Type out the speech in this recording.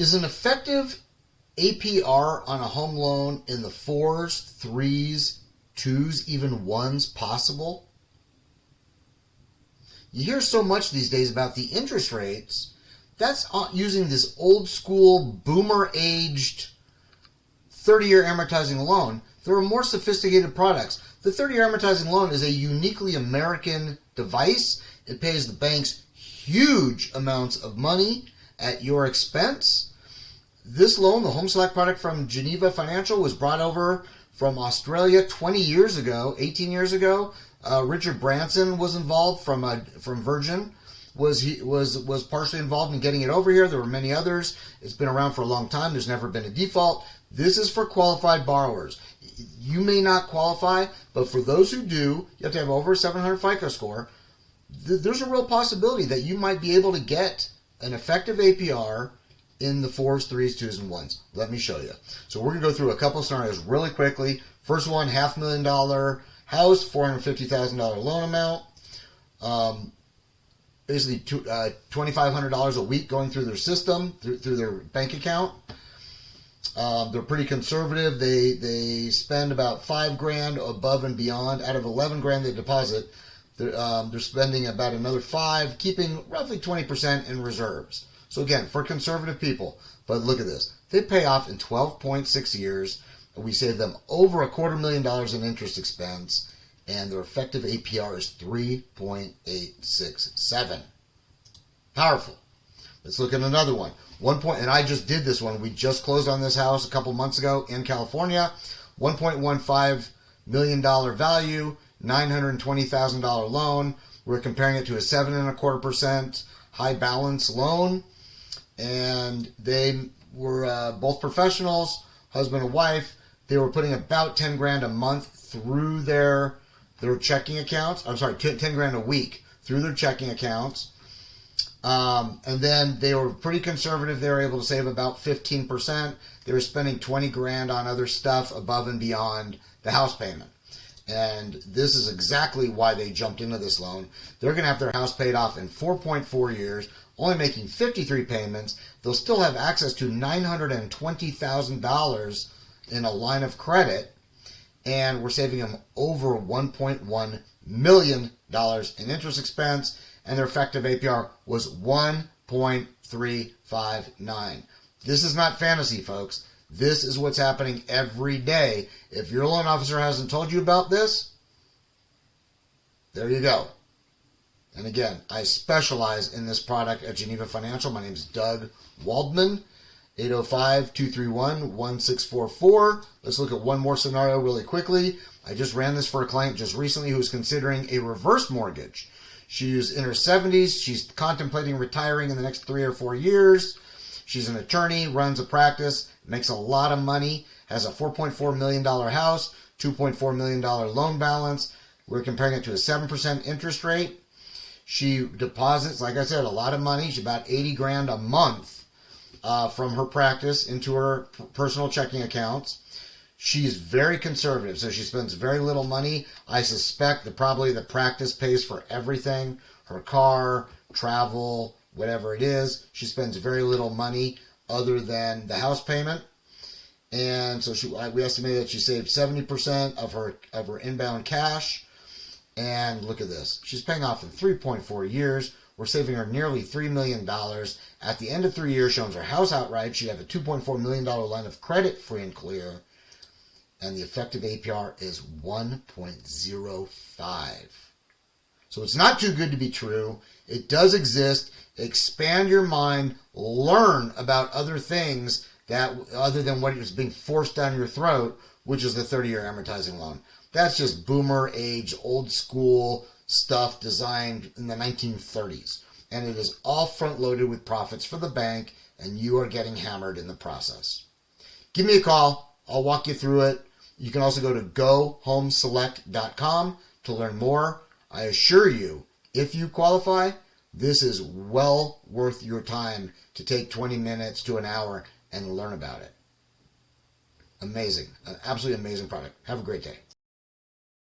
Is an effective APR on a home loan in the 4s, 3s, 2s, even 1s possible? You hear so much these days about the interest rates. That's using this old school, boomer-aged 30-year amortizing loan. There are more sophisticated products. The 30-year amortizing loan is a uniquely American device. It pays the banks huge amounts of money at your expense. This loan, the HomeSelect product from Geneva Financial, was brought over from Australia 20 years ago, 18 years ago. Richard Branson was involved from Virgin. Was partially involved in getting it over here. There were many others. It's been around for a long time. There's never been a default. This is for qualified borrowers. You may not qualify, but for those who do, you have to have over a 700 FICO score. There's a real possibility that you might be able to get an effective APR in the 4s, 3s, 2s, and 1s. Let me show you. So we're going to go through a couple of scenarios really quickly. First one, $500,000 house, $450,000 loan amount. Basically $2,500 a week going through their system, through their bank account. They're pretty conservative. They spend about $5,000 above and beyond. Out of $11,000 they deposit, they're spending about another $5,000, keeping roughly 20% in reserves. So again, for conservative people. But look at this. They pay off in 12.6 years. And we save them over $250,000 in interest expense. And their effective APR is 3.867. Powerful. Let's look at another one. And I just did this one. We just closed on this house a couple months ago in California. $1.15 million value, $920,000 loan. We're comparing it to a 7.25% high balance loan. And they were both professionals, husband and wife. They were putting about $10,000 a month through their checking accounts. I'm sorry, $10,000 a week through their checking accounts. And then they were pretty conservative. They were able to save about 15%. They were spending $20,000 on other stuff above and beyond the house payment. And this is exactly why they jumped into this loan. They're going to have their house paid off in 4.4 years, only making 53 payments. They'll still have access to $920,000 in a line of credit. And we're saving them over $1.1 million in interest expense. And their effective APR was 1.359. This is not fantasy, folks. This is what's happening every day. If your loan officer hasn't told you about this, there you go. And again, I specialize in this product at Geneva Financial. My name is Doug Waldman, 805-231-1644. Let's look at one more scenario really quickly. I just ran this for a client just recently who's considering a reverse mortgage. She's in her 70s. She's contemplating retiring in the next 3 or 4 years. She's an attorney, runs a practice, makes a lot of money, has a $4.4 million house, $2.4 million loan balance. We're comparing it to a 7% interest rate. She deposits, like I said, a lot of money. She's about $80,000 a month from her practice into her personal checking accounts. She's very conservative, so she spends very little money. I suspect that probably the practice pays for everything, her car, travel, whatever it is. She spends very little money other than the house payment. And so we estimate that she saved 70% of her inbound cash. And look at this. She's paying off in 3.4 years. We're saving her nearly $3 million. At the end of 3 years, she owns her house outright. She'd have a $2.4 million line of credit free and clear. And the effective APR is 1.05. So it's not too good to be true. It does exist. Expand your mind. Learn about other things that other than what is being forced down your throat, which is the 30-year amortizing loan. That's just boomer age, old school stuff designed in the 1930s. And it is all front-loaded with profits for the bank, and you are getting hammered in the process. Give me a call. I'll walk you through it. You can also go to HomeSelect.com to learn more. I assure you, if you qualify, this is well worth your time to take 20 minutes to an hour and learn about it. Amazing. An absolutely amazing product. Have a great day.